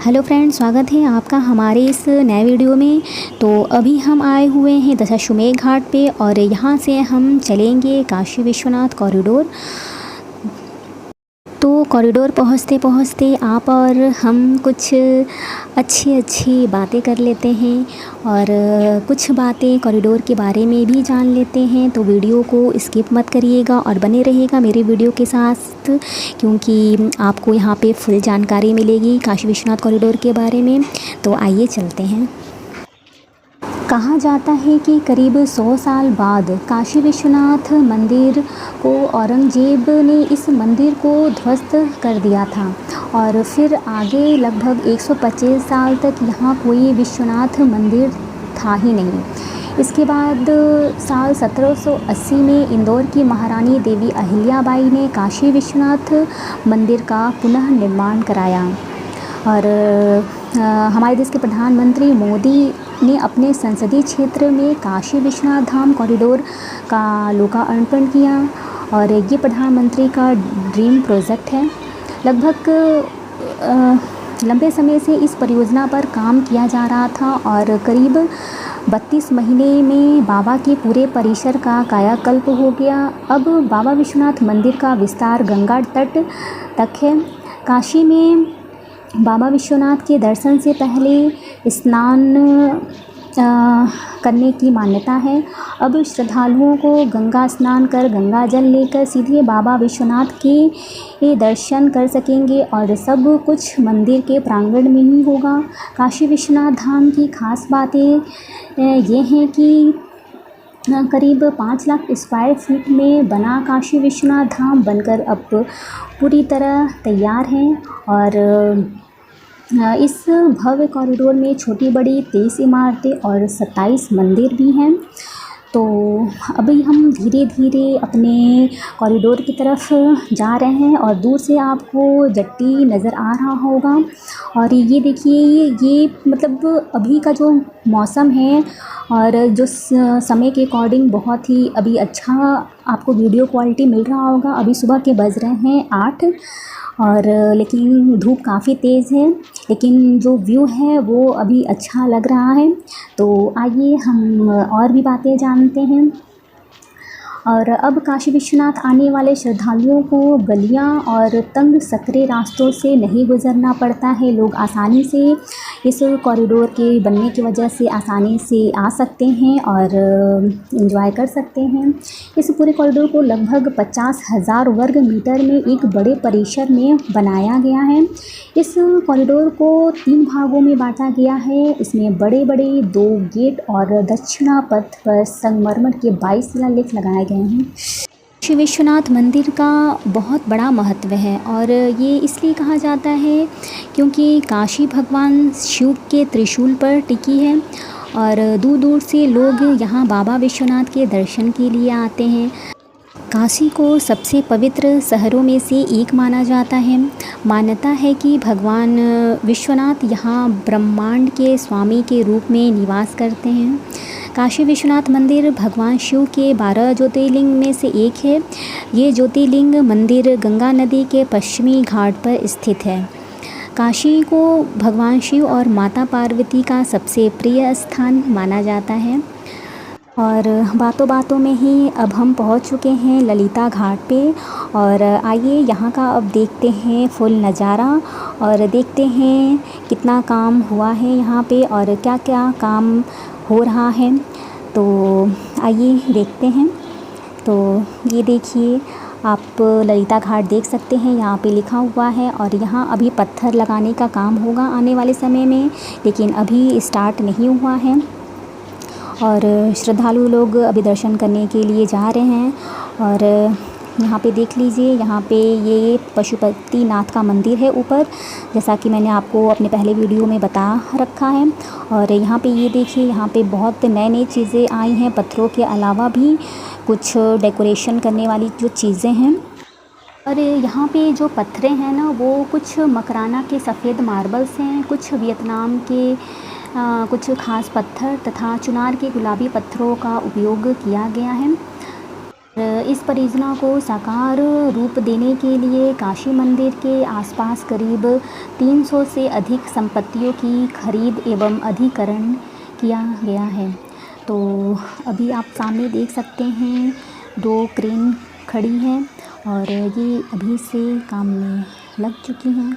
Hello friends, स्वागत है आपका हमारे इस नए वीडियो में। तो अभी हम आए हुए हैं दशाश्वमेध घाट पे और यहाँ से हम चलेंगे काशी विश्वनाथ कॉरिडोर। तो कॉरिडोर पहुँचते पहुँचते आप और हम कुछ अच्छी बातें कर लेते हैं और कुछ बातें कॉरिडोर के बारे में भी जान लेते हैं। तो वीडियो को स्किप मत करिएगा और बने रहिएगा मेरे वीडियो के साथ, क्योंकि आपको यहाँ पे फुल जानकारी मिलेगी काशी विश्वनाथ कॉरिडोर के बारे में। तो आइए चलते हैं। कहा जाता है कि करीब 100 साल बाद काशी विश्वनाथ मंदिर को औरंगजेब ने इस मंदिर को ध्वस्त कर दिया था और फिर आगे लगभग 125 साल तक यहाँ कोई विश्वनाथ मंदिर था ही नहीं। इसके बाद साल 1780 में इंदौर की महारानी देवी अहिल्याबाई ने काशी विश्वनाथ मंदिर का पुनः निर्माण कराया और हमारे देश के प्रधानमंत्री मोदी ने अपने संसदीय क्षेत्र में काशी विश्वनाथ धाम कॉरिडोर का लोकार्पण किया और ये प्रधानमंत्री का ड्रीम प्रोजेक्ट है। लगभग लंबे समय से इस परियोजना पर काम किया जा रहा था और करीब 32 महीने में बाबा के पूरे परिसर का कायाकल्प हो गया। अब बाबा विश्वनाथ मंदिर का विस्तार गंगा तट तक है। काशी में बाबा विश्वनाथ के दर्शन से पहले स्नान करने की मान्यता है। अब श्रद्धालुओं को गंगा स्नान कर गंगा जल लेकर सीधे बाबा विश्वनाथ के दर्शन कर सकेंगे और सब कुछ मंदिर के प्रांगण में ही होगा। काशी विश्वनाथ धाम की खास बातें ये हैं कि करीब 5 लाख स्क्वायर फीट में बना काशी विश्वनाथ धाम बनकर अब पूरी तरह तैयार है और इस भव्य कॉरिडोर में छोटी बड़ी 23 इमारतें और 27 मंदिर भी हैं। तो अभी हम धीरे धीरे अपने कॉरिडोर की तरफ जा रहे हैं और दूर से आपको जट्टी नज़र आ रहा होगा। और ये देखिए, ये मतलब अभी का जो मौसम है और जो समय के अकॉर्डिंग बहुत ही अभी अच्छा आपको वीडियो क्वालिटी मिल रहा होगा। अभी सुबह के बज रहे हैं 8 और लेकिन धूप काफ़ी तेज़ है, लेकिन जो व्यू है वो अभी अच्छा लग रहा है। तो आइए हम और भी बातें जानते हैं। और अब काशी विश्वनाथ आने वाले श्रद्धालुओं को गलियां और तंग सकरे रास्तों से नहीं गुजरना पड़ता है। लोग आसानी से इस कॉरिडोर के बनने की वजह से आसानी से आ सकते हैं और एंजॉय कर सकते हैं। इस पूरे कॉरिडोर को लगभग 50,000 वर्ग मीटर में एक बड़े परिसर में बनाया गया है। इस कॉरिडोर को 3 भागों में बांटा गया है। इसमें बड़े बड़े 2 गेट और दक्षिणा पथ पर संगमरमर के 22 शिलालेख लगाए गए हैं। काशी विश्वनाथ मंदिर का बहुत बड़ा महत्व है और ये इसलिए कहा जाता है क्योंकि काशी भगवान शिव के त्रिशूल पर टिकी है और दूर दूर से लोग यहाँ बाबा विश्वनाथ के दर्शन के लिए आते हैं। काशी को सबसे पवित्र शहरों में से एक माना जाता है। मान्यता है कि भगवान विश्वनाथ यहाँ ब्रह्मांड के स्वामी के रूप में निवास करते हैं। काशी विश्वनाथ मंदिर भगवान शिव के 12 ज्योतिर्लिंग में से एक है। ये ज्योतिर्लिंग मंदिर गंगा नदी के पश्चिमी घाट पर स्थित है। काशी को भगवान शिव और माता पार्वती का सबसे प्रिय स्थान माना जाता है। और बातों बातों में ही अब हम पहुंच चुके हैं ललिता घाट पे और आइए यहाँ का अब देखते हैं फुल नज़ारा और देखते हैं कितना काम हुआ है यहाँ पे और क्या क्या काम हो रहा है। तो आइए देखते हैं। तो ये देखिए, आप ललिता घाट देख सकते हैं, यहाँ पे लिखा हुआ है और यहाँ अभी पत्थर लगाने का काम होगा आने वाले समय में, लेकिन अभी स्टार्ट नहीं हुआ है। और श्रद्धालु लोग अभी दर्शन करने के लिए जा रहे हैं और यहाँ पे देख लीजिए, यहाँ पे ये पशुपतिनाथ का मंदिर है ऊपर, जैसा कि मैंने आपको अपने पहले वीडियो में बता रखा है। और यहाँ पे ये देखिए, यहाँ पे बहुत नई नई चीज़ें आई हैं, पत्थरों के अलावा भी कुछ डेकोरेशन करने वाली जो चीज़ें हैं। और यहाँ पे जो पत्थरें हैं ना, वो कुछ मकराना के सफ़ेद मार्बल्स हैं, कुछ वियतनाम के कुछ खास पत्थर तथा चुनार के गुलाबी पत्थरों का उपयोग किया गया है। इस परियोजना को साकार रूप देने के लिए काशी मंदिर के आसपास करीब 300 से अधिक संपत्तियों की खरीद एवं अधिग्रहण किया गया है। तो अभी आप सामने देख सकते हैं 2 क्रेन खड़ी हैं और ये अभी से काम में लग चुकी हैं।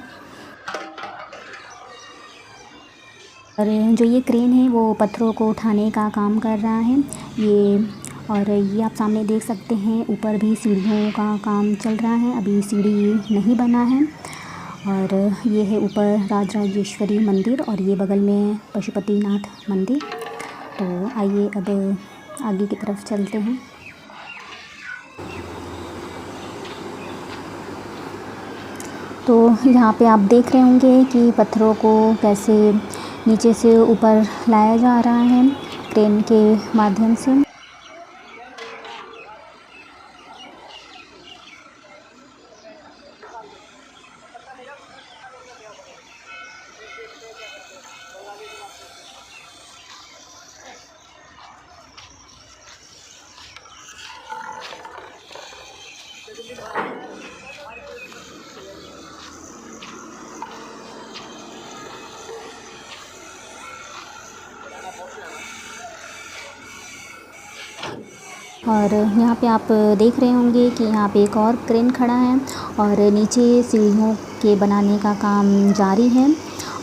और जो ये क्रेन है वो पत्थरों को उठाने का काम कर रहा है और ये आप सामने देख सकते हैं ऊपर भी सीढ़ियों का काम चल रहा है, अभी सीढ़ी नहीं बना है। और ये है ऊपर राजराजेश्वरी मंदिर और ये बगल में पशुपतिनाथ मंदिर। तो आइए अब आगे की तरफ चलते हैं। तो यहाँ पे आप देख रहे होंगे कि पत्थरों को कैसे नीचे से ऊपर लाया जा रहा है क्रेन के माध्यम से। और यहाँ पे आप देख रहे होंगे कि यहाँ पे एक और क्रेन खड़ा है और नीचे सीढ़ियों के बनाने का काम जारी है।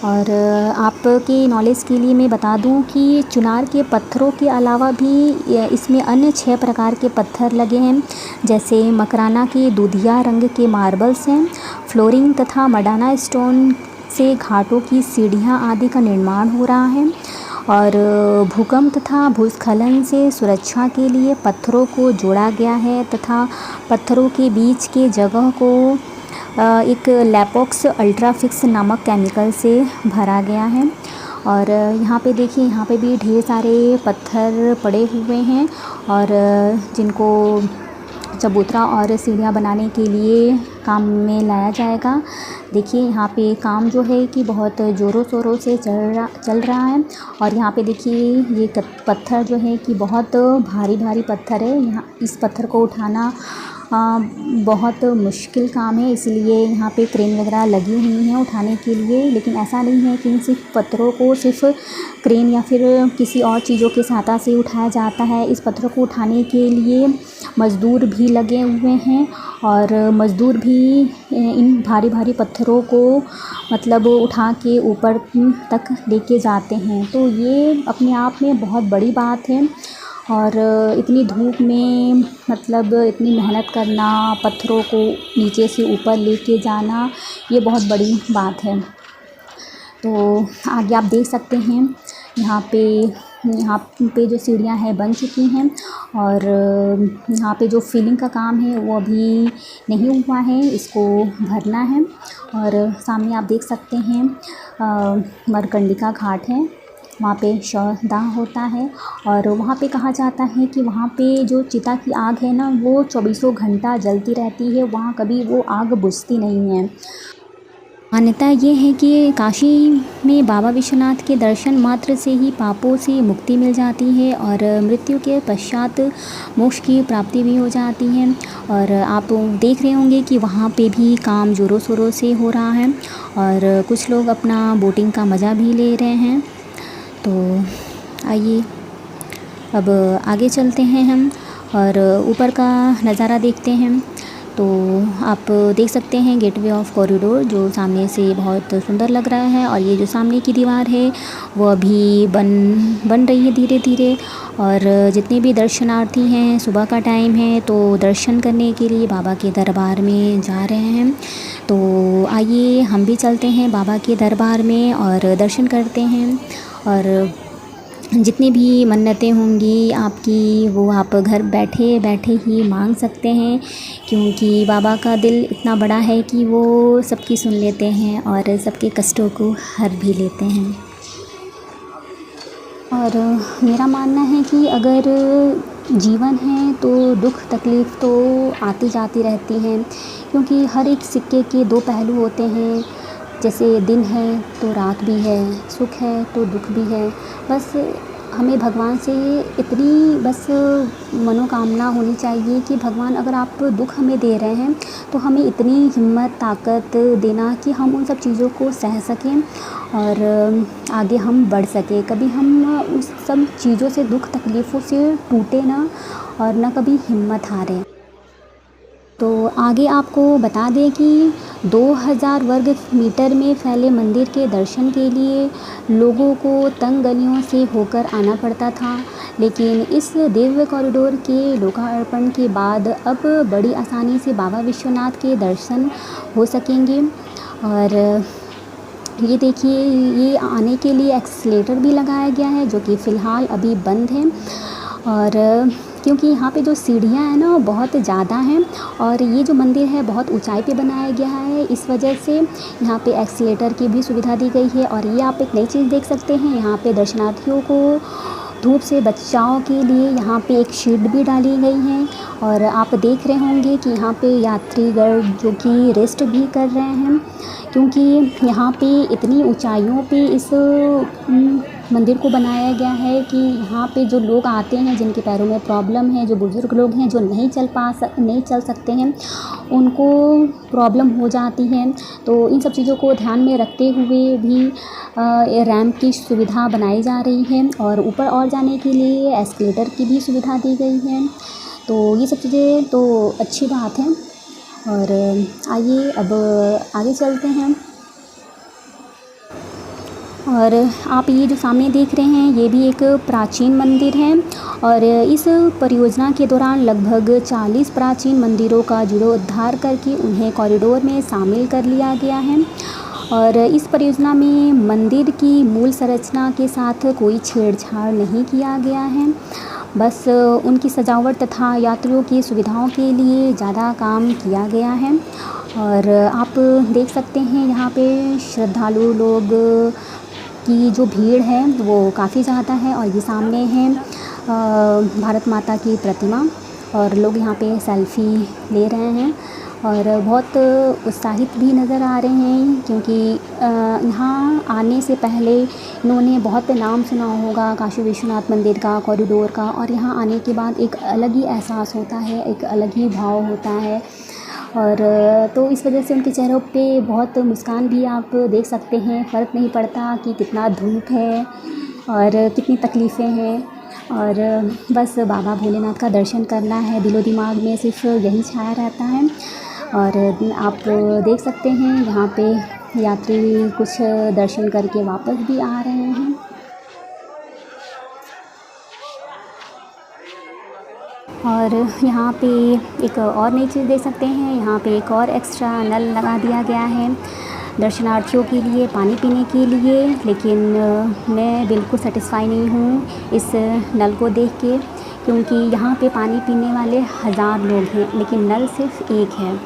और आपके नॉलेज के लिए मैं बता दूं कि चुनार के पत्थरों के अलावा भी इसमें अन्य 6 प्रकार के पत्थर लगे हैं, जैसे मकराना के दूधिया रंग के मार्बल्स हैं, फ्लोरिंग तथा मडाना स्टोन से घाटों की सीढ़ियाँ आदि का निर्माण हो रहा है। और भूकंप तथा भूस्खलन से सुरक्षा के लिए पत्थरों को जोड़ा गया है तथा पत्थरों के बीच के जगह को एक लैपोक्स अल्ट्राफिक्स नामक केमिकल से भरा गया है। और यहाँ पे देखिए, यहाँ पे भी ढेर सारे पत्थर पड़े हुए हैं और जिनको चबूतरा और सीढ़ियाँ बनाने के लिए काम में लाया जाएगा। देखिए यहाँ पे काम जो है कि बहुत ज़ोरों शोरों से चल रहा है। और यहाँ पे देखिए ये पत्थर जो है कि बहुत भारी भारी पत्थर है। यहाँ इस पत्थर को उठाना बहुत मुश्किल काम है, इसलिए यहाँ पे क्रेन वगैरह लगी हुई हैं उठाने के लिए। लेकिन ऐसा नहीं है कि सिर्फ पत्थरों को सिर्फ क्रेन या फिर किसी और चीज़ों की सहायता से उठाया जाता है। इस पत्थरों को उठाने के लिए मज़दूर भी लगे हुए हैं और मज़दूर भी इन भारी भारी पत्थरों को मतलब उठा के ऊपर तक लेके जाते हैं। तो ये अपने आप में बहुत बड़ी बात है। और इतनी धूप में मतलब इतनी मेहनत करना, पत्थरों को नीचे से ऊपर लेके जाना, ये बहुत बड़ी बात है। तो आगे आप देख सकते हैं यहाँ पे जो सीढ़ियाँ हैं बन चुकी हैं और यहाँ पे जो फिलिंग का काम है वो अभी नहीं हुआ है, इसको भरना है। और सामने आप देख सकते हैं मरकंडिका घाट है, वहाँ पे शवदाह होता है। और वहाँ पे कहा जाता है कि वहाँ पे जो चिता की आग है ना, वो 24 घंटा जलती रहती है, वहाँ कभी वो आग बुझती नहीं है। मान्यता ये है कि काशी में बाबा विश्वनाथ के दर्शन मात्र से ही पापों से मुक्ति मिल जाती है और मृत्यु के पश्चात मोक्ष की प्राप्ति भी हो जाती है। और आप देख रहे होंगे कि वहाँ पे भी काम ज़ोरों शोरों से हो रहा है और कुछ लोग अपना बोटिंग का मज़ा भी ले रहे हैं। तो आइए अब आगे चलते हैं हम और ऊपर का नज़ारा देखते हैं। तो आप देख सकते हैं गेटवे ऑफ कॉरिडोर जो सामने से बहुत सुंदर लग रहा है। और ये जो सामने की दीवार है वो अभी बन रही है धीरे धीरे। और जितने भी दर्शनार्थी हैं, सुबह का टाइम है तो दर्शन करने के लिए बाबा के दरबार में जा रहे हैं। तो आइए हम भी चलते हैं बाबा के दरबार में और दर्शन करते हैं। और जितनी भी मन्नतें होंगी आपकी वो आप घर बैठे बैठे ही मांग सकते हैं, क्योंकि बाबा का दिल इतना बड़ा है कि वो सबकी सुन लेते हैं और सबके कष्टों को हर भी लेते हैं। और मेरा मानना है कि अगर जीवन है तो दुख तकलीफ़ तो आती जाती रहती हैं, क्योंकि हर एक सिक्के के 2 पहलू होते हैं। जैसे दिन है तो रात भी है, सुख है तो दुख भी है। बस हमें भगवान से इतनी बस मनोकामना होनी चाहिए कि भगवान अगर आप दुख हमें दे रहे हैं तो हमें इतनी हिम्मत ताकत देना कि हम उन सब चीज़ों को सह सकें और आगे हम बढ़ सकें। कभी हम उस सब चीज़ों से दुख तकलीफ़ों से टूटे ना और ना कभी हिम्मत हारें। तो आगे आपको बता दें कि 2000 वर्ग मीटर में फैले मंदिर के दर्शन के लिए लोगों को तंग गलियों से होकर आना पड़ता था, लेकिन इस दिव्य कॉरिडोर के लोकार्पण के बाद अब बड़ी आसानी से बाबा विश्वनाथ के दर्शन हो सकेंगे। और ये देखिए, ये आने के लिए एक्सीलेटर भी लगाया गया है जो कि फ़िलहाल अभी बंद है। और क्योंकि यहाँ पे जो सीढ़ियाँ हैं ना बहुत ज़्यादा हैं और ये जो मंदिर है बहुत ऊंचाई पे बनाया गया है, इस वजह से यहाँ पे एक्सीलेटर की भी सुविधा दी गई है। और ये आप एक नई चीज़ देख सकते हैं, यहाँ पे दर्शनार्थियों को धूप से बचाव के लिए यहाँ पे एक शीट भी डाली गई है। और आप देख रहे होंगे कि यहाँ पे यात्रीगण जो कि रेस्ट भी कर रहे हैं, क्योंकि यहाँ पे इतनी ऊंचाइयों पे इस मंदिर को बनाया गया है कि यहाँ पे जो लोग आते हैं जिनके पैरों में प्रॉब्लम है, जो बुज़ुर्ग लोग हैं जो नहीं चल सकते हैं, उनको प्रॉब्लम हो जाती है। तो इन सब चीज़ों को ध्यान में रखते हुए भी रैंप की सुविधा बनाई जा रही है और ऊपर और जाने के लिए एस्केलेटर की भी सुविधा दी गई है। तो ये सब चीज़ें तो अच्छी बात है। और आइए अब आगे चलते हैं। और आप ये जो सामने देख रहे हैं ये भी एक प्राचीन मंदिर है और इस परियोजना के दौरान लगभग 40 प्राचीन मंदिरों का जीर्णोद्धार करके उन्हें कॉरिडोर में शामिल कर लिया गया है। और इस परियोजना में मंदिर की मूल संरचना के साथ कोई छेड़छाड़ नहीं किया गया है, बस उनकी सजावट तथा यात्रियों की सुविधाओं के लिए ज़्यादा काम किया गया है। और आप देख सकते हैं यहाँ पे श्रद्धालु लोग की जो भीड़ है वो काफ़ी ज़्यादा है। और ये सामने है भारत माता की प्रतिमा और लोग यहाँ पे सेल्फ़ी ले रहे हैं और बहुत उत्साहित भी नज़र आ रहे हैं, क्योंकि यहाँ आने से पहले इन्होंने बहुत नाम सुना होगा काशी विश्वनाथ मंदिर का, कॉरिडोर का। और यहाँ आने के बाद एक अलग ही एहसास होता है, एक अलग ही भाव होता है। और तो इस वजह से उनके चेहरों पे बहुत मुस्कान भी आप देख सकते हैं। फ़र्क नहीं पड़ता कि कितना धूप है और कितनी तकलीफ़ें हैं, और बस बाबा भोलेनाथ का दर्शन करना है, दिलो दिमाग में सिर्फ यही छाया रहता है। और आप देख सकते हैं यहाँ पे यात्री कुछ दर्शन करके वापस भी आ रहे हैं। और यहाँ पे एक और नई चीज़ देख सकते हैं, यहाँ पे एक और एक्स्ट्रा नल लगा दिया गया है दर्शनार्थियों के लिए पानी पीने के लिए। लेकिन मैं बिल्कुल सेटिस्फाई नहीं हूँ इस नल को देख के, क्योंकि यहाँ पे पानी पीने वाले 1000 लोग हैं लेकिन नल सिर्फ एक है।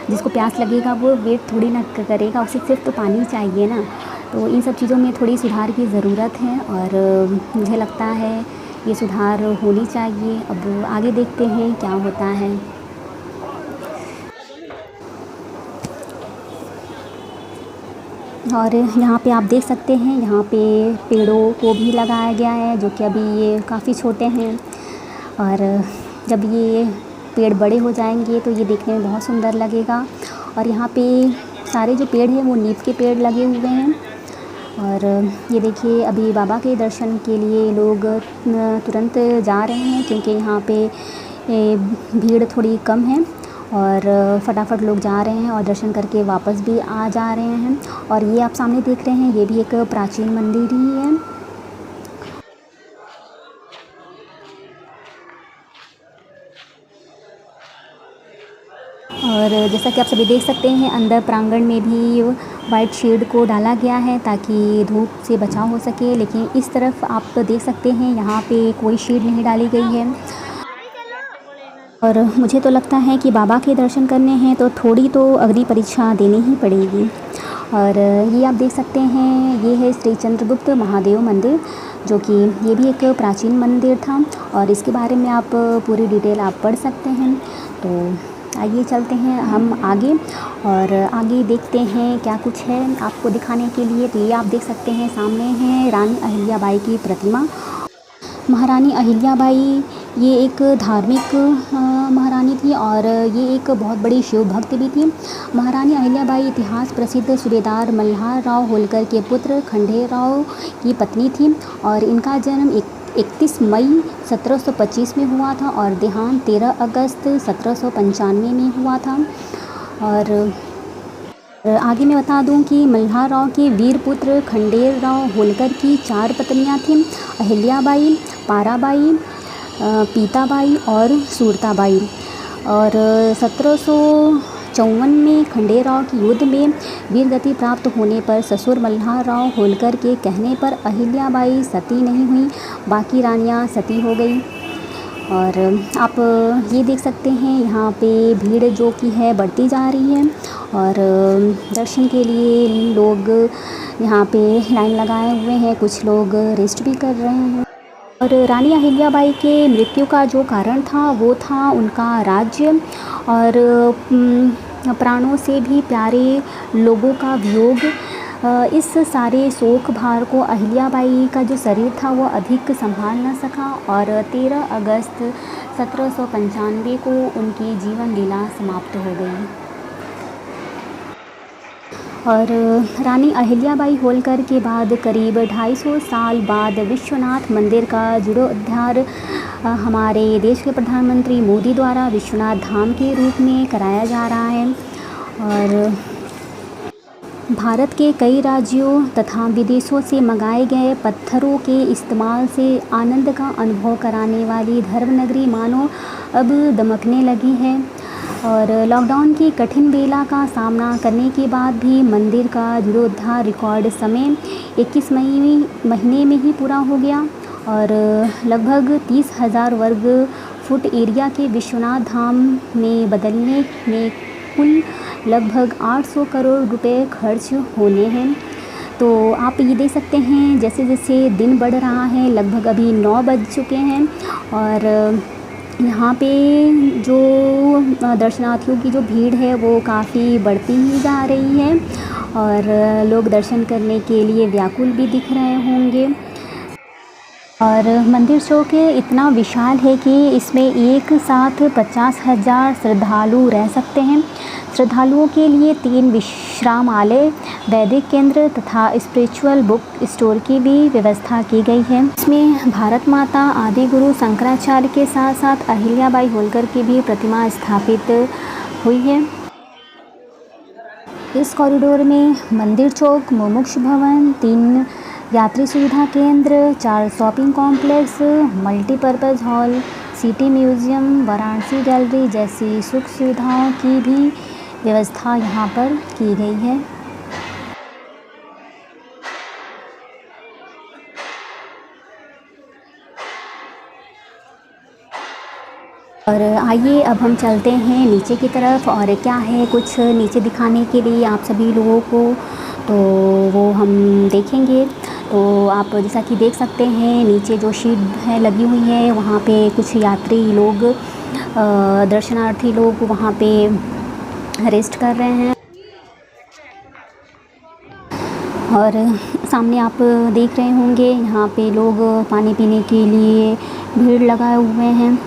जिसको प्यास लगेगा वो वेट थोड़ी ना करेगा, उसे सिर्फ तो पानी चाहिए ना। तो इन सब चीज़ों में थोड़ी सुधार की ज़रूरत है और मुझे लगता है ये सुधार होनी चाहिए। अब आगे देखते हैं क्या होता है। और यहाँ पे आप देख सकते हैं यहाँ पे पेड़ों को भी लगाया गया है जो कि अभी ये काफ़ी छोटे हैं, और जब ये पेड़ बड़े हो जाएंगे तो ये देखने में बहुत सुंदर लगेगा। और यहाँ पे सारे जो पेड़ हैं वो नीम के पेड़ लगे हुए हैं। और ये देखिए अभी बाबा के दर्शन के लिए लोग तुरंत जा रहे हैं, क्योंकि यहाँ पे भीड़ थोड़ी कम है और फटाफट लोग जा रहे हैं और दर्शन करके वापस भी आ जा रहे हैं। और ये आप सामने देख रहे हैं ये भी एक प्राचीन मंदिर ही है। और जैसा कि आप सभी देख सकते हैं अंदर प्रांगण में भी वाइट शेड को डाला गया है ताकि धूप से बचाव हो सके, लेकिन इस तरफ आप देख सकते हैं यहाँ पे कोई शेड नहीं डाली गई है। और मुझे तो लगता है कि बाबा के दर्शन करने हैं तो थोड़ी तो अग्नि परीक्षा देनी ही पड़ेगी। और ये आप देख सकते हैं ये है श्री चंद्रगुप्त महादेव मंदिर, जो कि ये भी एक प्राचीन मंदिर था और इसके बारे में आप पूरी डिटेल आप पढ़ सकते हैं। तो आइए चलते हैं हम आगे और आगे देखते हैं क्या कुछ है आपको दिखाने के लिए। तो ये आप देख सकते हैं सामने है रानी अहिल्याबाई की प्रतिमा। महारानी अहिल्याबाई ये एक धार्मिक महारानी थी और ये एक बहुत बड़ी शिव भक्त भी थी। महारानी अहिल्याबाई इतिहास प्रसिद्ध सूबेदार मल्हार राव होलकर के पुत्र खंडेराव की पत्नी थी और इनका जन्म 31 मई 1725 में हुआ था और देहांत 13 अगस्त 1795 में हुआ था। और आगे मैं बता दूं कि मल्हार राव के वीर पुत्र खंडेराव होलकर की 4 पत्नियां थीं, अहिल्याबाई, पाराबाई, पीताबाई और सूरताबाई। और 1754 में खंडेराव की युद्ध में वीरगति प्राप्त होने पर ससुर मल्हार राव होलकर के कहने पर अहिल्याबाई सती नहीं हुई, बाकी रानियां सती हो गई। और आप ये देख सकते हैं यहाँ पे भीड़ जो कि है बढ़ती जा रही है और दर्शन के लिए लोग यहाँ पे लाइन लगाए हुए हैं, कुछ लोग रेस्ट भी कर रहे हैं। और रानी अहिल्याबाई के मृत्यु का जो कारण था वो था उनका राज्य और प्राणों से भी प्यारे लोगों का वियोग। इस सारे शोक भार को अहिल्याबाई का जो शरीर था वो अधिक संभाल न सका और 13 अगस्त 1795 को उनकी जीवन लीला समाप्त हो गई। और रानी अहिल्याबाई होलकर के बाद करीब 250 साल बाद विश्वनाथ मंदिर का जीर्णोद्धार हमारे देश के प्रधानमंत्री मोदी द्वारा विश्वनाथ धाम के रूप में कराया जा रहा है। और भारत के कई राज्यों तथा विदेशों से मंगाए गए पत्थरों के इस्तेमाल से आनंद का अनुभव कराने वाली धर्मनगरी मानो अब दमकने लगी है। और लॉकडाउन की कठिन बेला का सामना करने के बाद भी मंदिर का जीर्णोद्धार रिकॉर्ड समय 21 महीने में ही पूरा हो गया और लगभग 30,000 वर्ग फुट एरिया के विश्वनाथ धाम में बदलने में कुल लगभग 800 करोड़ रुपए खर्च होने हैं। तो आप ये देख सकते हैं जैसे जैसे दिन बढ़ रहा है, लगभग अभी 9 बज चुके हैं और यहाँ पे जो दर्शनार्थियों की जो भीड़ है वो काफ़ी बढ़ती ही जा रही है और लोग दर्शन करने के लिए व्याकुल भी दिख रहे होंगे। और मंदिर चौक इतना विशाल है कि इसमें एक साथ 50,000 श्रद्धालु रह सकते हैं। श्रद्धालुओं के लिए 3 विश्रामालय, वैदिक केंद्र तथा स्पिरिचुअल बुक स्टोर की भी व्यवस्था की गई है। इसमें भारत माता आदि गुरु शंकराचार्य के साथ साथ अहिल्याबाई होलकर की भी प्रतिमा स्थापित हुई है। इस कॉरिडोर में मंदिर चौक, मुमुक्ष भवन, 3 यात्री सुविधा केंद्र, 4 shopping complex, multipurpose hall, city museum, Varanasi gallery जैसी सुख सुविधाओं की भी व्यवस्था यहाँ पर की गई है। और आइए अब हम चलते हैं नीचे की तरफ और क्या है कुछ नीचे दिखाने के लिए आप सभी लोगों को, तो वो हम देखेंगे। तो आप जैसा कि देख सकते हैं नीचे जो शीट है लगी हुई है वहाँ पे कुछ यात्री लोग, दर्शनार्थी लोग वहाँ पे रेस्ट कर रहे हैं। और सामने आप देख रहे होंगे यहाँ पे लोग पानी पीने के लिए भीड़ लगाए हुए हैं।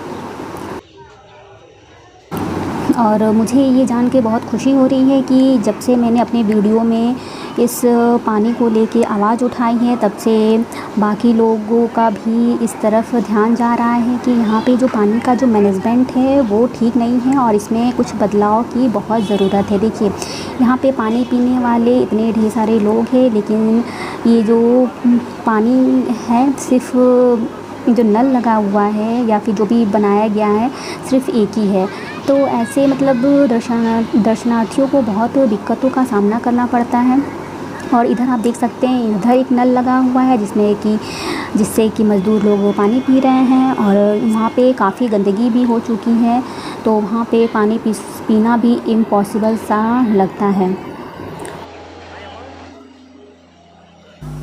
और मुझे ये जान के बहुत खुशी हो रही है कि जब से मैंने अपने वीडियो में इस पानी को लेके आवाज़ उठाई है तब से बाकी लोगों का भी इस तरफ ध्यान जा रहा है कि यहाँ पे जो पानी का जो मैनेजमेंट है वो ठीक नहीं है और इसमें कुछ बदलाव की बहुत ज़रूरत है। देखिए यहाँ पे पानी पीने वाले इतने ढेर सारे लोग हैं लेकिन ये जो पानी है सिर्फ जो नल लगा हुआ है या फिर जो भी बनाया गया है सिर्फ एक ही है। तो ऐसे मतलब दर्शनार्थियों को बहुत दिक्कतों का सामना करना पड़ता है। और इधर आप देख सकते हैं इधर एक नल लगा हुआ है जिससे कि मज़दूर लोग पानी पी रहे हैं और वहाँ पे काफ़ी गंदगी भी हो चुकी है तो वहाँ पे पानी पीना भी इम्पॉसिबल सा लगता है।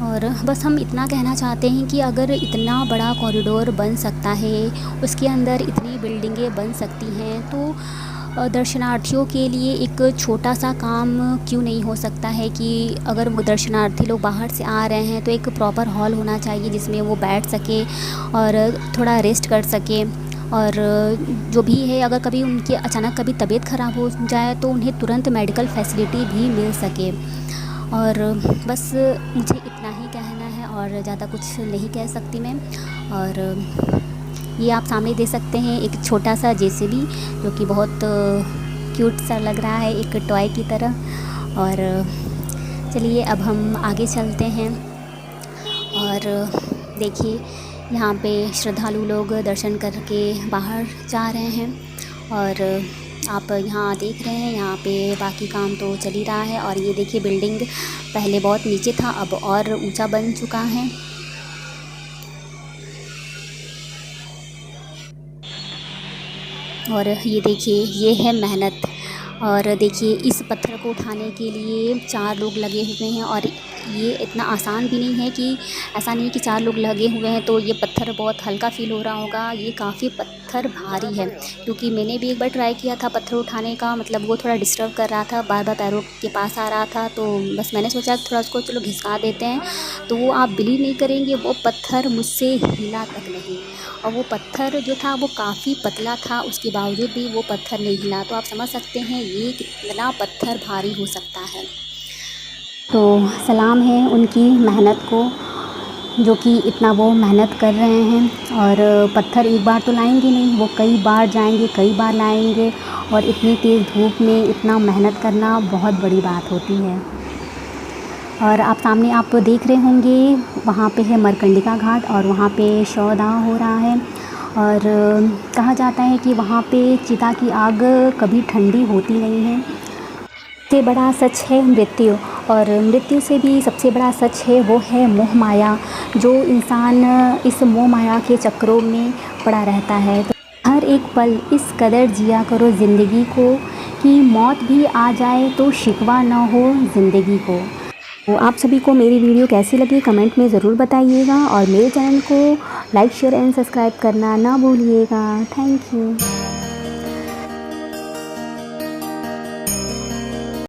और बस हम इतना कहना चाहते हैं कि अगर इतना बड़ा कॉरिडोर बन सकता है, उसके अंदर इतनी बिल्डिंगें बन सकती हैं तो दर्शनार्थियों के लिए एक छोटा सा काम क्यों नहीं हो सकता है कि अगर वो दर्शनार्थी लोग बाहर से आ रहे हैं तो एक प्रॉपर हॉल होना चाहिए जिसमें वो बैठ सके और थोड़ा रेस्ट कर सके। और जो भी है, अगर कभी उनकी अचानक कभी तबीयत ख़राब हो जाए तो उन्हें तुरंत मेडिकल फैसिलिटी भी मिल सके। और बस मुझे इतना ही कहना है और ज़्यादा कुछ नहीं कह सकती मैं। और ये आप सामने देख सकते हैं एक छोटा सा जेसीबी जो कि बहुत क्यूट सा लग रहा है, एक टॉय की तरह। और चलिए अब हम आगे चलते हैं। और देखिए यहाँ पे श्रद्धालु लोग दर्शन करके बाहर जा रहे हैं। और आप यहाँ देख रहे हैं, यहाँ पे बाकी काम तो चल ही रहा है। और ये देखिए बिल्डिंग पहले बहुत नीचे था, अब और ऊंचा बन चुका है। और ये देखिए ये है मेहनत। और देखिए इस पत्थर को उठाने के लिए 4 लोग लगे हुए हैं। और ये इतना आसान भी नहीं है, कि ऐसा नहीं कि 4 लोग लगे हुए हैं तो ये पत्थर बहुत हल्का फ़ील हो रहा होगा। ये काफ़ी पत्थर भारी है, क्योंकि मैंने भी एक बार ट्राई किया था पत्थर उठाने का। मतलब वो थोड़ा डिस्टर्ब कर रहा था, बार बार पैरों के पास आ रहा था। तो बस मैंने सोचा थोड़ा उसको चलो घिसका देते हैं। तो वो आप बिलीव नहीं करेंगे, वो पत्थर मुझसे हिला तक नहीं। और वो पत्थर जो था वो काफ़ी पतला था, उसके बावजूद भी वो पत्थर नहीं हिला। तो आप समझ सकते हैं ये कितना पत्थर भारी हो सकता है। तो सलाम है उनकी मेहनत को, जो कि इतना वो मेहनत कर रहे हैं। और पत्थर एक बार तो लाएंगे नहीं, वो कई बार जाएंगे, कई बार लाएंगे। और इतनी तेज़ धूप में इतना मेहनत करना बहुत बड़ी बात होती है। और आप सामने आप देख रहे होंगे वहाँ पे है मरकंडिका घाट, और वहाँ पे शवदाह हो रहा है। और कहा जाता है कि वहाँ पे चिता की आग कभी ठंडी होती नहीं है। सबसे बड़ा सच है मृत्यु, और मृत्यु से भी सबसे बड़ा सच है वो है मोह माया। जो इंसान इस मोह माया के चक्रों में पड़ा रहता है। तो हर एक पल इस कदर जिया करो ज़िंदगी को, कि मौत भी आ जाए तो शिकवा ना हो ज़िंदगी को। तो आप सभी को मेरी वीडियो कैसी लगी कमेंट में ज़रूर बताइएगा। और मेरे चैनल को लाइक शेयर एंड सब्सक्राइब करना ना भूलिएगा। Thank you.